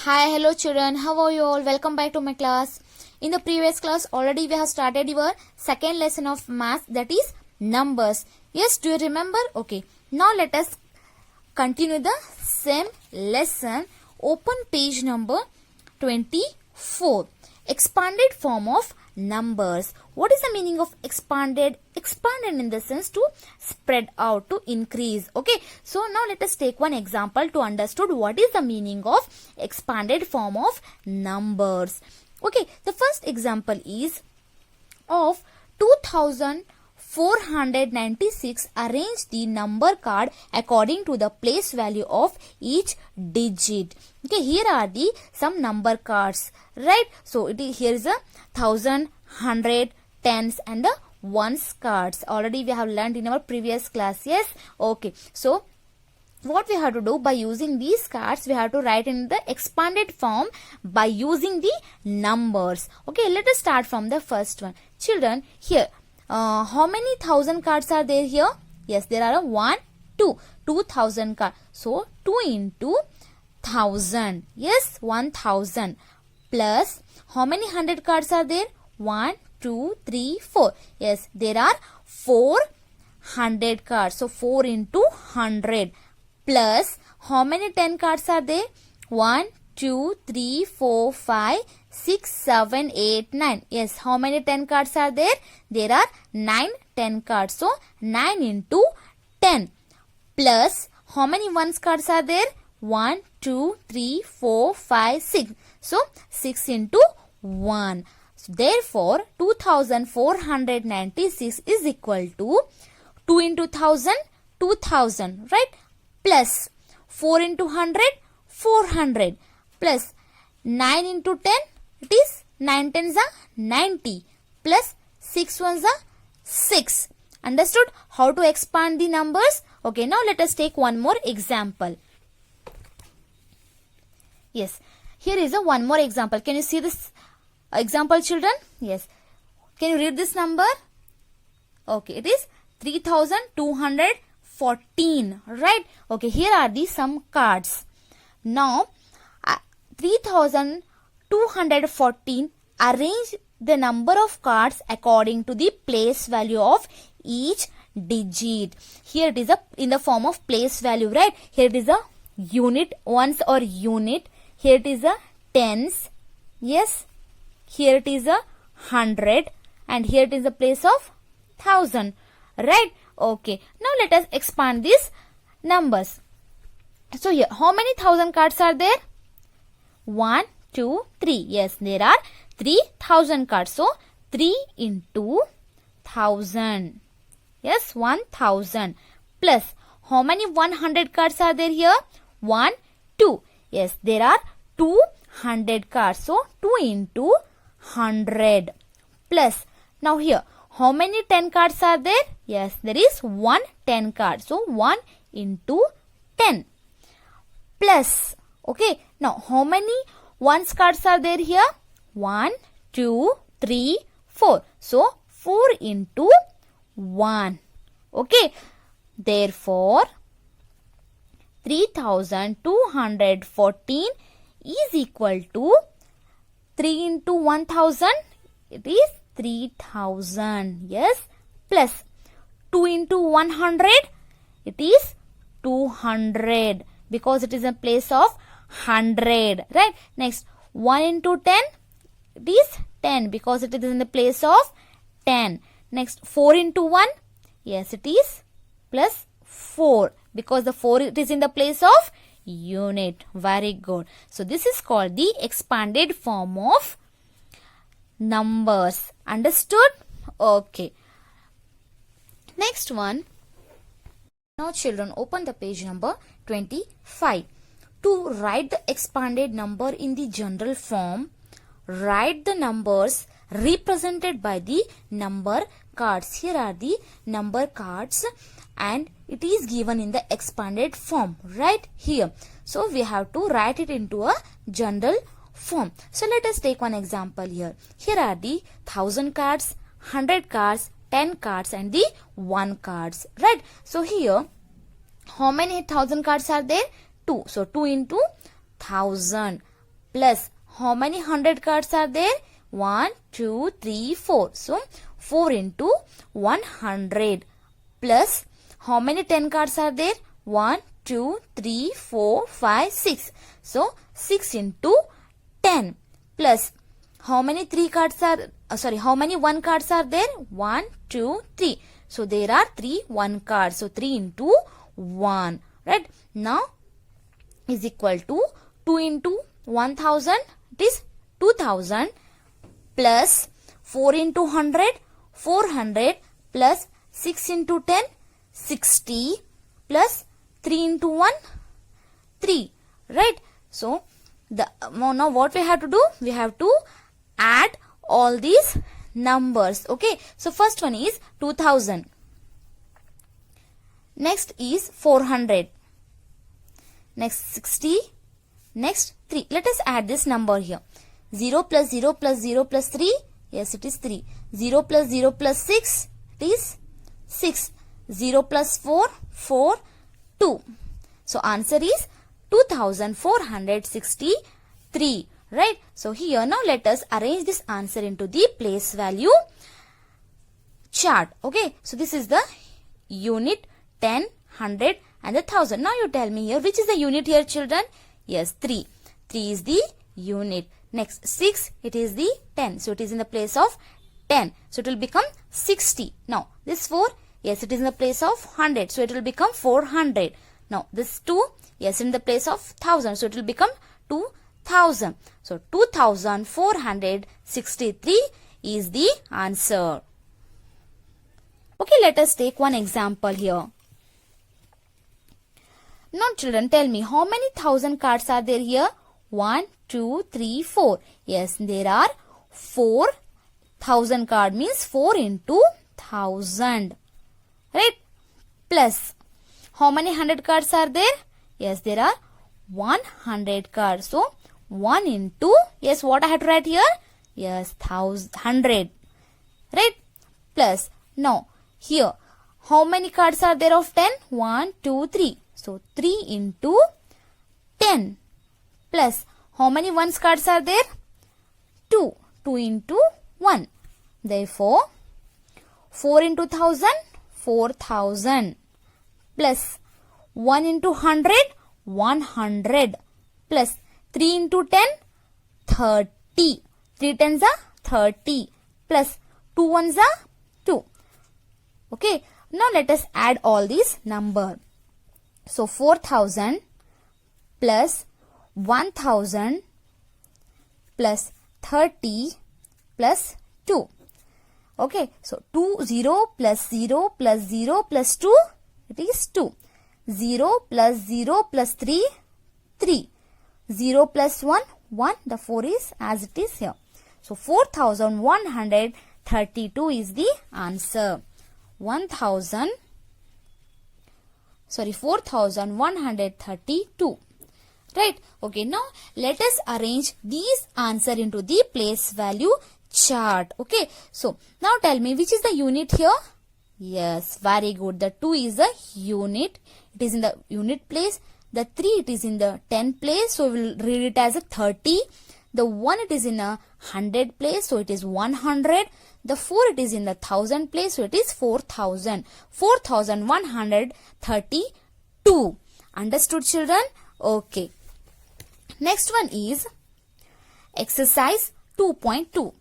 Hi, hello children. How are you all? Welcome back to my class. In the previous class, already we have started your second lesson of math, that is numbers. Yes, do you remember? Okay. Now let us continue the same lesson. Open page number 24. Expanded form of numbers. What is the meaning of expanded? Expanded in the sense to spread out, to increase. Okay, so now let us take one example to understand what is the meaning of expanded form of numbers. Okay, the first example is of 2496. Arrange the number card according to the place value of each digit. Okay, here are the some number cards, right? So here is a 1000, 100, tens and the ones cards. Already we have learned in our previous class. Yes, okay. So what we have to do, by using these cards we have to write in the expanded form by using the numbers. Okay, let us start from the first one. Children, here how many thousand cards are there here? Yes, there are 2000 cards. So 2 into 1000. Yes, 1000 plus how many 100 cards are there? 1, 2, 3, 4. Yes, there are 400 cards. So 4 into 100 plus how many 10 cards are there? 1, 2, 3, 4, 5, 6, 7, 8, 9. Yes, how many 10 cards are there? There are 9 10 cards. So 9 into 10 plus how many ones cards are there? 1, 2, 3, 4, 5, 6. So 6 into 1. So therefore 2496 is equal to 2 into 1000, 2000, right? Plus 4 into 100, 400 plus 9 into 10, it is 9 tens are 90 plus 6 ones are 6. Understood how to expand the numbers? Okay, now let us take one more example. Yes, here is a one more example. Can you see this example, children? Yes. Can you read this number? Okay, it is 3214, right? Okay, here are the some cards. Now 3214, arrange the number of cards according to the place value of each digit. Here it is in the form of place value, right? Here it is a unit, ones or unit. Here it is a tens. Yes. Here it is a 100 and here it is the place of 1000, right? Okay, now let us expand these numbers. So here, how many 1000 cards are there? 1, 2, 3. Yes, there are 3000 cards. So 3 into 1000. Yes, 1000 plus how many 100 cards are there here? 1, 2. Yes, there are 200 cards. So 2 into 100 plus now here how many 10 cards are there? Yes, there is 1 10 card. So 1 into 10 plus, okay, now how many ones cards are there here? 1, 2, 3, 4. So 4 into 1. Okay, therefore 3214 is equal to 3 into 1000, it is 3000. Yes, plus 2 into 100, it is 200 because it is in place of 100, right? Next 1 into 10, it is 10 because it is in the place of 10. Next 4 into 1, yes, it is plus 4 because the 4 it is in the place of unit. Very good. So this is called the expanded form of numbers. Understood? Okay. Next one. Now children, open the page number 25. To write the expanded number in the general form, write the numbers represented by the number cards. Here are the number cards and it is given in the expanded form right here. So we have to write it into a general form. So let us take one example here. Here are the 1000 cards, 100 cards, 10 cards and the 1 cards, right? So here how many 1000 cards are there? 2. So 2 into 1000 plus how many 100 cards are there? 1, 2, 3, 4. So 4 into 100 plus how many 10 cards are there? 1, 2, 3, 4, 5, 6. So 6 into 10 plus how many 3 cards are, how many 1 cards are there? 1, 2, 3. So there are 3 1 cards. So 3 into 1. Right? Now is equal to 2 into 1000. It is 2000 plus 4 into 100. 400 plus 6 into 10. 60 plus 3 into 1. 3. Right? So now what we have to do? We have to add all these numbers. Okay. So first one is 2000. Next is 400. Next 60. Next 3. Let us add this number here. 0 plus 0 plus 0 plus 3. Yes, it is 3. 0 plus 0 plus 6. It is 6. 0 plus 4. 4. 2. So answer is 2463. Right? So here now let us arrange this answer into the place value chart. Okay. So this is the unit, 10, 100 and the 1000. Now you tell me here which is the unit here, children? Yes, 3. 3 is the unit. Next 6, it is the 10. So it is in the place of 10. So it will become 60. Now this 4, yes, it is in the place of 100. So it will become 400. Now this 2, yes, in the place of 1000. So it will become 2000. So 2463 is the answer. Okay, let us take one example here. Now children, tell me how many 1000 cards are there here? 1, 2, 3, 4. Yes, there are 4000 cards, means 4 into 1000. Right? Plus, how many 100 cards are there? Yes, there are 100 cards. So 1 into, yes, what I have to write here? Yes, 100. Right? Plus, now here, how many cards are there of 10? 1, 2, 3. So 3 into 10 plus how many 1's cards are there? 2. 2 into 1. Therefore, 4 into 1000, 4000 plus 1 into 100, 100 plus 3 into 10, 30. 3 tens are 30 plus 2 ones are 2. Okay. Now let us add all these number. So 4000 plus 1000 plus 30 plus 2. Okay. So 0 plus 0 plus 0 plus 2. It is 2. 0 plus 0 plus 3. 3. 0 plus 1. 1. The 4 is as it is here. So 4132 is the answer. 4132. Right? Okay, now let us arrange these answer into the place value chart. Okay, so now tell me which is the unit here? Yes, very good. The 2 is the unit. It is in the unit place. The 3 it is in the 10 place. So we will read it as a 30. The 1 it is in a 100 place. So it is 100. The 4 it is in the 1000 place. So it is 4000. 4132. Understood, children? Okay. Next one is exercise 2.2.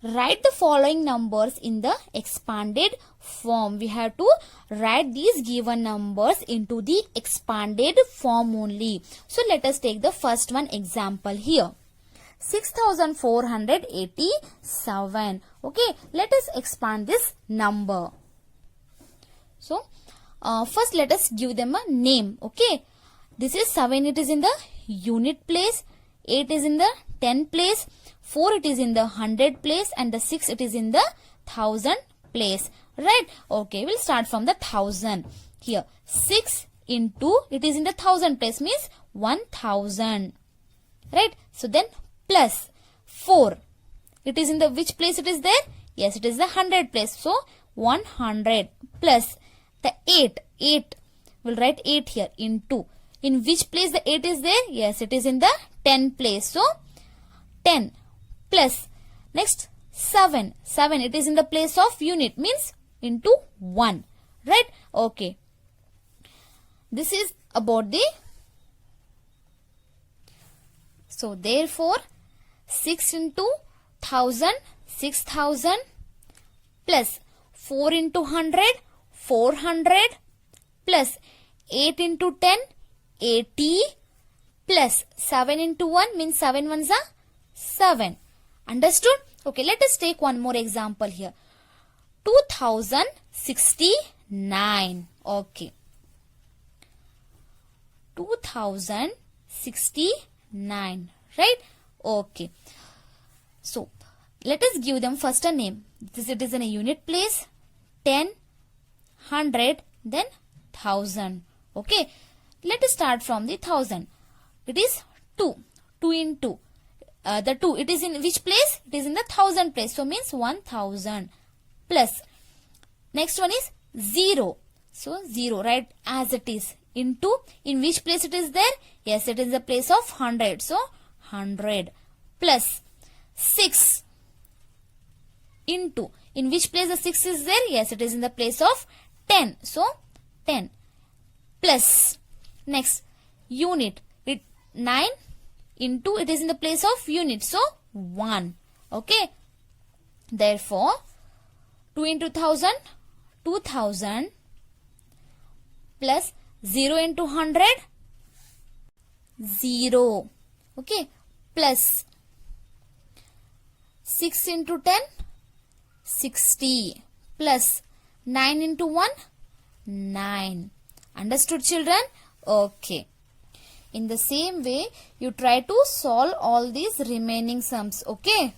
Write the following numbers in the expanded form. We have to write these given numbers into the expanded form only. So let us take the first one example here. 6487. Okay, let us expand this number. So first let us give them a name. Okay, this is 7, it is in the unit place, 8 is in the 10 place, 4 it is in the 100 place, and the 6 it is in the 1000 place. Right? Okay, we'll start from the 1000. Here 6 into, it is in the 1000 place, means 1000. Right? So then plus 4, it is in the which place it is there? Yes, it is the 100 place. So 100 plus the 8. We'll write 8 here into. In which place the 8 is there? Yes, it is in the 10 place. So 10 plus next 7. 7 it is in the place of unit, means into 1. Right? Okay. This is about the, so therefore 6 into 1000, 6000 plus 4 into 100, 400 plus 8 into 10, 80 plus 7 into 1 means 7 ones are 7. Understood? Okay, let us take one more example here. 2069. Okay. 2069. Right? Okay. So, let us give them first a name. It is in a unit place. 10, 100, then 1000. Okay. Let us start from the 1000. It is 2. 2 into. The 2, it is in which place? It is in the 1000 place. So, means 1000 plus. Next one is 0. So, 0, right? As it is. Into. In which place it is there? Yes, it is the place of 100. So, 100 plus 6 into. In which place the 6 is there? Yes, it is in the place of 10. So, 10 plus. Next, unit. 9 into, it is in the place of unit. So, 1. Okay. Therefore, 2 into 1000, 2000 plus 0 into 100, 0. Okay. Plus 6 into 10, 60 plus 9 into 1, 9. Understood, children? Okay. In the same way, you try to solve all these remaining sums. Okay.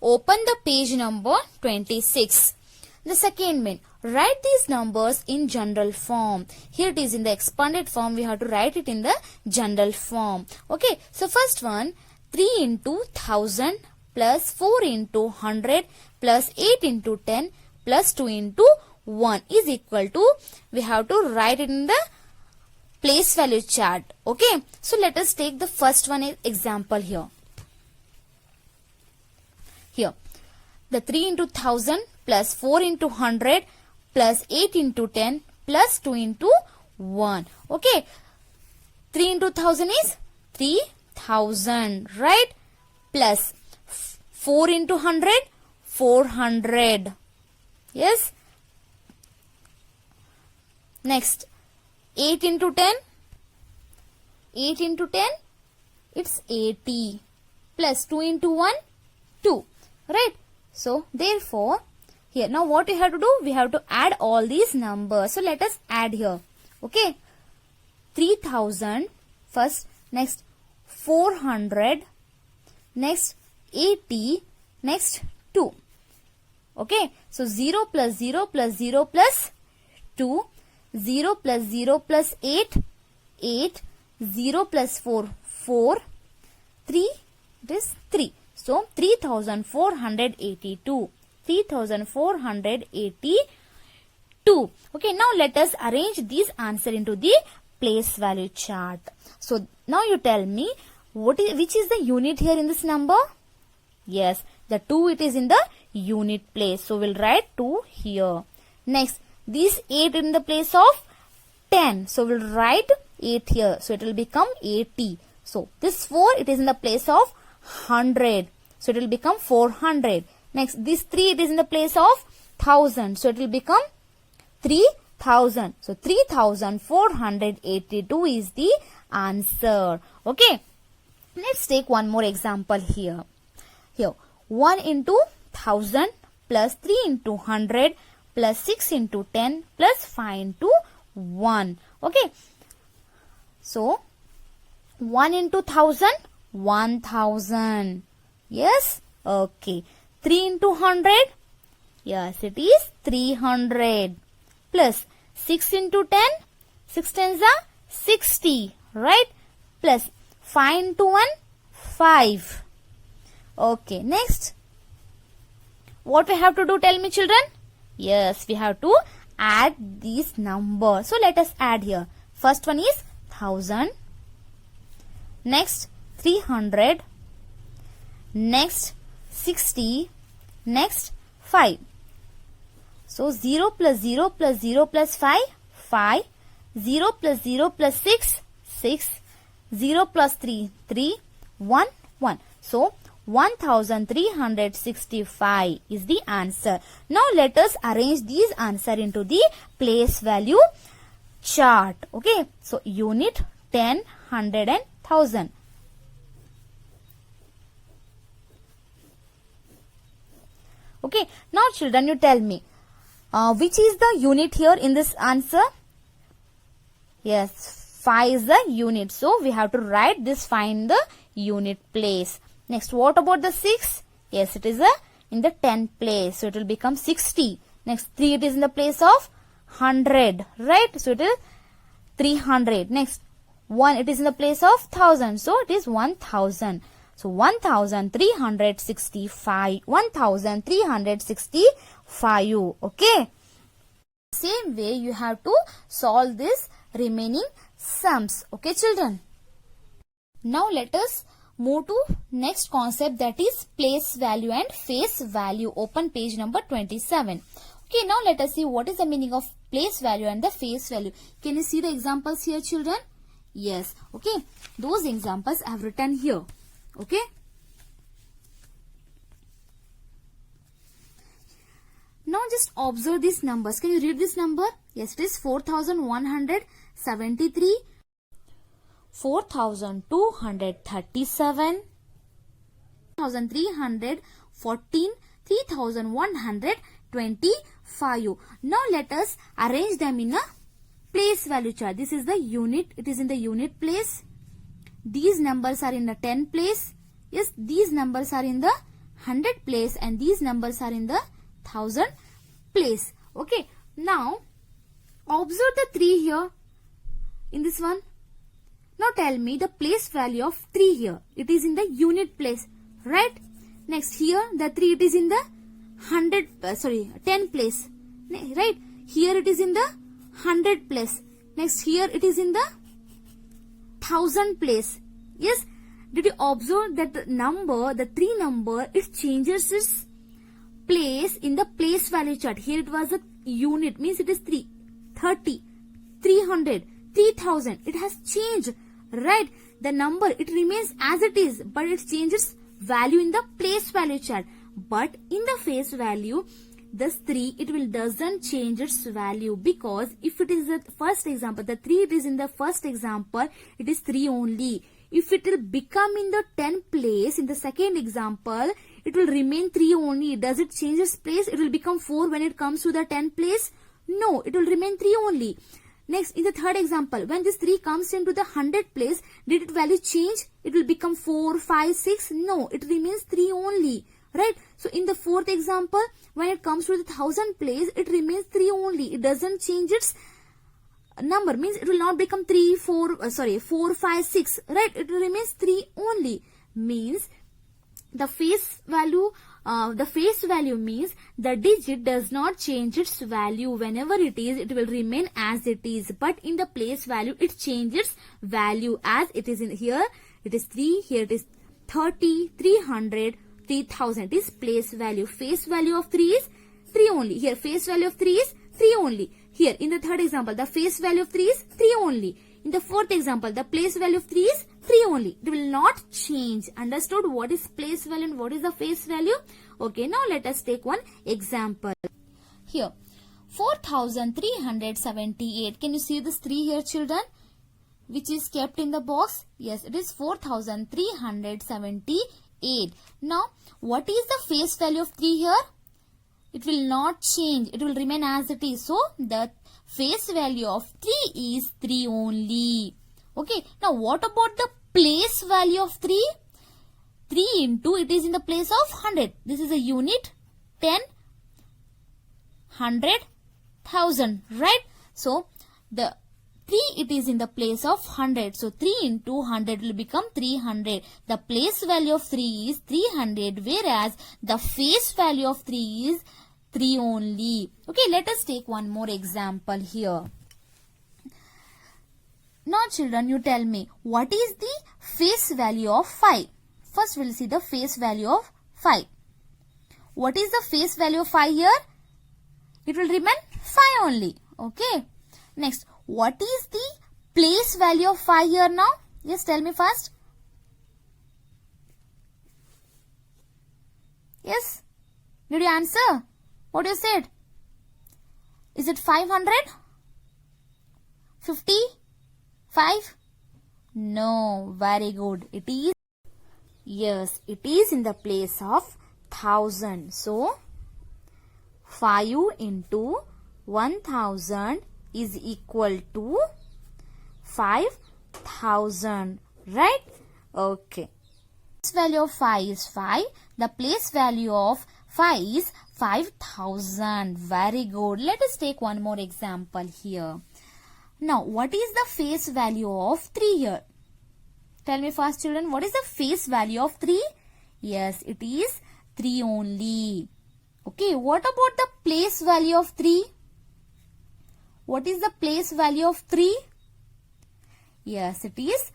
Open the page number 26. The second main. Write these numbers in general form. Here it is in the expanded form. We have to write it in the general form. Okay. So first one, 3 into 1000 plus 4 into 100 plus 8 into 10 plus 2 into 1 is equal to, we have to write it in the place value chart. Okay. So let us take the first one example here. Here. The 3 into 1000 plus 4 into 100 plus 8 into 10 plus 2 into 1. Okay. 3 into 1000 is 3000. Right. Plus 4 into 100, 400. Yes. Next. 8 into 10. 8 into 10. It's 80. Plus 2 into 1. 2. Right. So, therefore, here, now what we have to do? We have to add all these numbers. So, let us add here. Okay. 3000 first. Next, 400. Next, 80. Next, 2. Okay. So, 0 plus 0 plus 0 plus 2. 0 plus 0 plus 8. 8. 0 plus 4. 4. 3. It is 3. So, 3482. 3482. Okay, now let us arrange these answer into the place value chart. So, now you tell me which is the unit here in this number? Yes, the 2 it is in the unit place. So, we'll write 2 here. Next, this 8 in the place of 10. So, we'll write 8 here. So, it will become 80. So, this 4 it is in the place of 100. So, it will become 400. Next, this 3 it is in the place of 1000. So, it will become 3000. So, 3482 is the answer. Okay. Let's take one more example here. Here, 1 into 1000 plus 3 into 100 plus 6 into 10 plus 5 into 1. Okay. So, 1 into 1000, 1000. Yes. Okay. 3 into 100. Yes, it is 300. Plus 6 into 10. 6 tens are 60. Right? Plus 5 into 1. 5. Okay. Next. What we have to do? Tell me, children. Yes, we have to add these numbers. So, let us add here. First one is 1000. Next, 300, next 60, next 5. So 0 plus 0 plus 0 plus 5, 5, 0 plus 0 plus 6, 6, 0 plus 3, 3, 1, 1. So 1365 is the answer. Now let us arrange these answer into the place value chart. Okay, so unit, 10, 100 and 1000. Okay, now children, you tell me which is the unit here in this answer? Yes, 5 is the unit. So we have to write this 5 in the unit place. Next, what about the 6? Yes, it is in the 10 place. So it will become 60. Next, 3 it is in the place of 100. Right? So it is 300. Next, 1 it is in the place of 1000. So it is 1000. So 1365. 1365. Okay. Same way you have to solve this remaining sums. Okay, children. Now let us move to next concept, that is place value and face value. Open page number 27. Okay, now let us see what is the meaning of place value and the face value. Can you see the examples here, children? Yes. Okay, those examples I have written here. Okay. Now just observe these numbers. Can you read this number? Yes, it is 4173, 4237, 3314, 3125. Now let us arrange them in a place value chart. This is the unit. It is in the unit place. These numbers are in the 10 place. Yes, these numbers are in the 100 place and these numbers are in the 1000 place. Okay, now observe the 3 here in this one. Now tell me the place value of 3 here. It is in the unit place, right? Next, here the 3 it is in the 10 place, right? Here it is in the 100 place. Next, here it is in the 1000 place. Yes, did you observe that the number, the 3 number, it changes its place in the place value chart. Here it was a unit, means it is 3, 30, 300, 3000. It has changed, right? The number, it remains as it is, but it changes value in the place value chart. But in the face value, this 3, it will doesn't change its value, because if it is the first example, the 3 it is in the first example, it is 3 only. If it will become in the 10 place in the second example, it will remain 3 only. Does it change its place? It will become 4 when it comes to the 10 place? No, it will remain 3 only. Next, in the third example, when this 3 comes into the 100 place, did its value change? It will become 4, 5, 6? No, it remains 3 only. Right? So, in the fourth example, when it comes to the 1000 place, it remains 3 only. It doesn't change its number, means it will not become 4, 5, 6. Right? It remains 3 only. Means the face value means the digit does not change its value. Whenever it is, it will remain as it is. But in the place value, it changes value as it is in here. It is 3, here it is 30, 300, 3000 is place value. Face value of 3 is 3 only. Here face value of 3 is 3 only. Here in the third example, the face value of 3 is 3 only. In the fourth example, the place value of 3 is 3 only. It will not change. Understood what is place value and what is the face value? Okay, now let us take one example. Here, 4378. Can you see this 3 here, children? Which is kept in the box? Yes, it is 4378. Now, what is the face value of 3 here? It will not change. It will remain as it is. So, the face value of 3 is 3 only. Okay. Now, what about the place value of 3? 3 into, it is in the place of 100. This is a unit. 10, 100, 1000. Right? So, the 3 it is in the place of 100. So, 3 into 100 will become 300. The place value of 3 is 300, whereas the face value of 3 is 3 only. Okay, let us take one more example here. Now children, you tell me, what is the face value of 5? First we'll see the face value of 5. What is the face value of 5 here? It will remain 5 only. Okay. Next, what is the place value of 5 here now? Yes, tell me first. Yes? Did you answer? What you said? Is it 500? 50? 5? No. Very good. It is. Yes, it is in the place of 1000. So, 5 into 1000 is equal to 5000. Right? Okay. Place value of 5 is 5. The place value of 5 is 5000. Very good. Let us take one more example here. Now, what is the face value of 3 here? Tell me first children, what is the face value of 3? Yes, it is 3 only. Okay, what about the place value of 3? What is the place value of 3? Yes, it is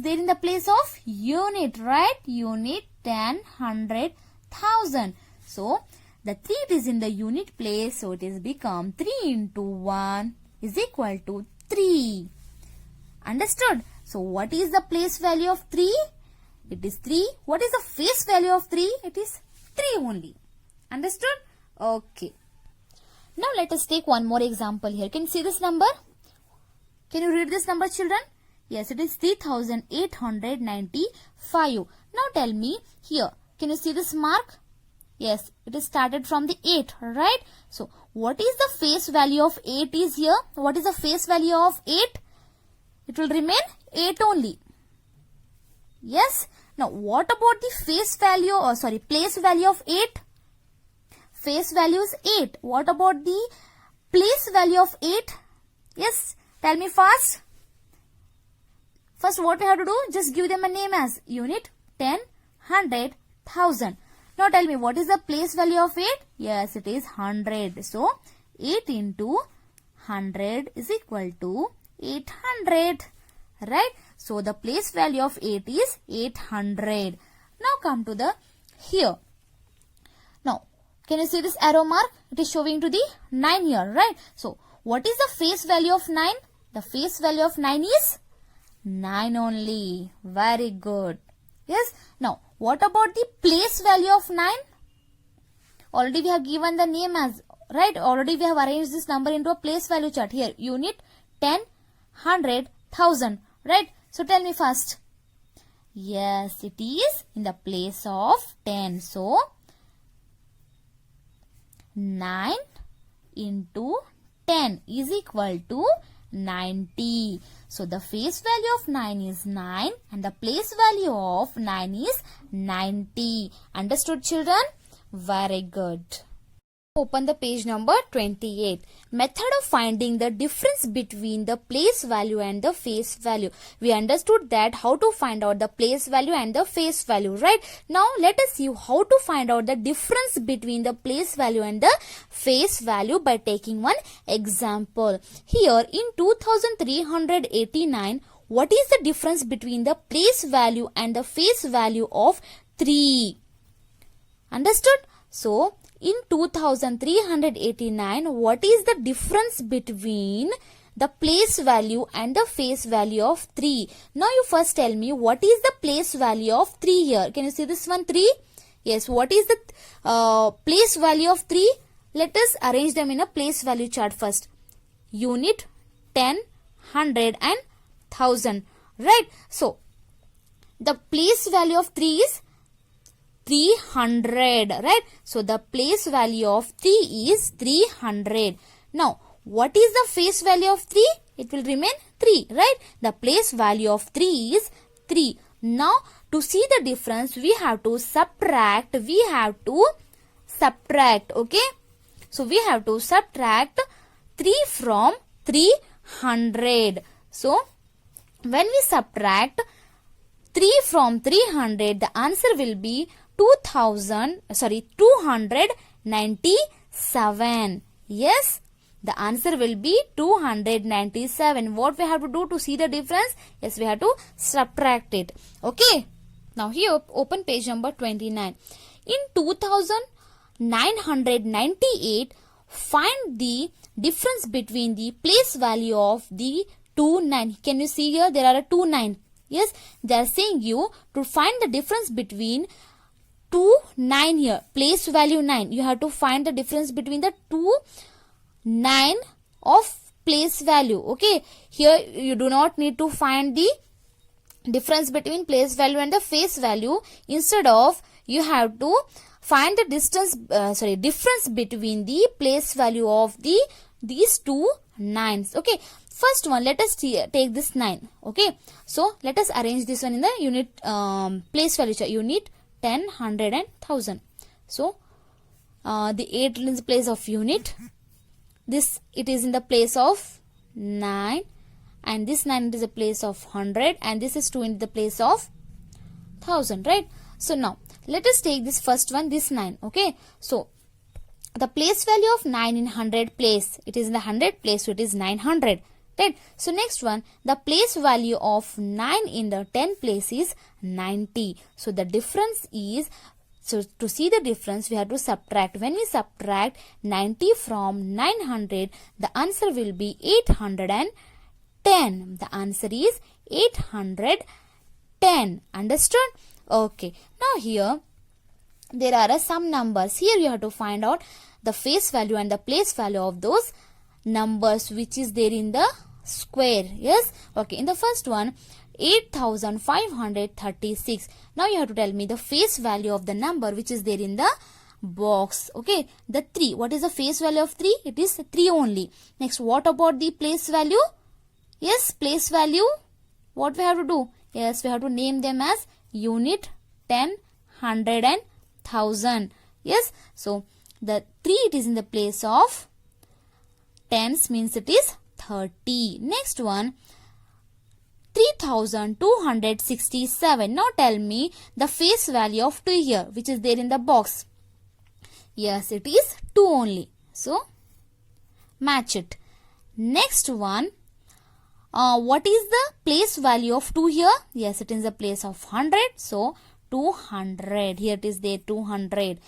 there in the place of unit, right? Unit, 10, 100, 1000. So, the 3 is in the unit place, so it is become 3 into 1 is equal to 3. Understood? So, what is the place value of 3? It is 3. What is the face value of 3? It is 3 only. Understood? Okay. Now, let us take one more example here. Can you see this number? Can you read this number, children? Yes, it is 3895. Now, tell me here. Can you see this mark? Yes, it is started from the 8, right? So, what is the face value of 8 is here? What is the face value of 8? It will remain 8 only. Yes. Now, what about the place value of 8? Face value is 8. What about the place value of 8? Yes, tell me first. First, what we have to do? Just give them a name as unit, 10, 100, 1000. Now, tell me, what is the place value of 8? Yes, it is 100. So, 8 into 100 is equal to 800. Right? So, the place value of 8 is 800. Now, come to the here. Now, can you see this arrow mark? It is showing to the 9 here, right? So, what is the face value of 9? The face value of 9 is 9 only. Very good. Yes. Now, what about the place value of 9? Already we have given the name as, right? Already we have arranged this number into a place value chart. Here, unit, 10, 100, 1000. Right? So, tell me first. Yes, it is in the place of 10. So, 9 into 10 is equal to 90. So, the face value of 9 is 9 and the place value of 9 is 90. Understood, children? Very good. Open the page number 28. Method of finding the difference between the place value and the face value. We understood that how to find out the place value and the face value, right? Now, let us see how to find out the difference between the place value and the face value by taking one example. Here, in 2389, what is the difference between the place value and the face value of 3? Understood? So, in 2389, what is the difference between the place value and the face value of 3? Now, you first tell me what is the place value of 3 here. Can you see this one 3? Yes, what is the place value of 3? Let us arrange them in a place value chart first. Unit, 10, 100 and 1000. Right? So, the place value of 3 is 300, right? So, the place value of 3 is 300. Now, what is the face value of 3? It will remain 3, right? The place value of 3 is 3. Now, to see the difference, we have to subtract. Okay? So, we have to subtract 3 from 300. So, when we subtract 3 from 300, the answer will be 297. Yes. The answer will be 297. What we have to do to see the difference? Yes, we have to subtract it. Okay. Now here open page number 29. In 2998, find the difference between the place value of the 29. Can you see here? There are a 29. Yes, they are saying you to find the difference between 9 here. Place value 9. You have to find the difference between the 9 of place value. Okay. Here you do not need to find the difference between place value and the face value. Instead of, you have to find the difference between the place value of these two 9s. Okay. First one, let us take this 9. Okay. So let us arrange this one in the unit place value chart. Unit, 10, 100 and 1000. So the 8 is in the place of unit. This, it is in the place of 9. And this 9 is the place of 100. And this is 2 in the place of 1000. Right. So now let us take this first one, this 9. Okay. So the place value of 9 in 100 place, it is in the 100 place, so it is 900. Right. So next one, the place value of 9 in the 10 place is 90. So the difference is, so to see the difference, we have to subtract. When we subtract 90 from 900, the answer will be 810. The answer is 810. Understood? Okay. Now here, there are some numbers. Here you have to find out the face value and the place value of those numbers which is there in the square. Yes. Okay. In the first one, 8536. Now you have to tell me the face value of the number which is there in the box. Okay. The 3. What is the face value of 3? It is 3 only. Next, what about the place value? Yes, place value. What we have to do? Yes, we have to name them as unit, 10, 100 and 1000. Yes. So the 3, it is in the place of tens, means it is 30. Next one, 3267. Now tell me the face value of 2 here, which is there in the box. Yes, it is 2 only. So match it. Next one, what is the place value of 2 here? Yes, it is the place of 100. So 200. Here it is there, 200.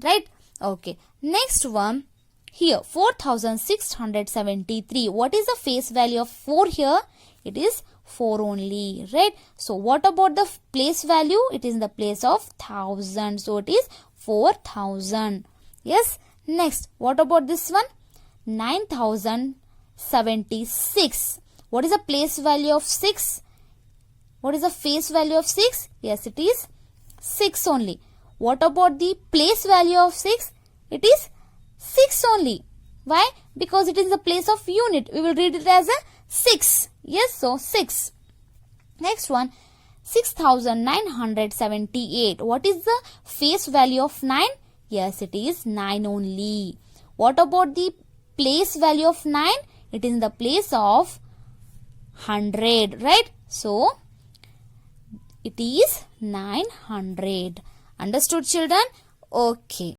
Right? Okay. Next one, here 4673. What is the face value of 4 here? It is 4 only. Right? So what about the place value? It is in the place of 1000. So it is 4000. Yes. Next, what about this one? 9076. What is the place value of 6? What is the face value of 6? Yes, it is 6 only. What about the place value of 6? It is 6 only. Why? Because it is the place of unit. We will read it as a 6. Yes, so 6. Next one, 6978. What is the face value of 9? Yes, it is 9 only. What about the place value of 9? It is in the place of 100, right? So it is 900. Understood, children? Okay.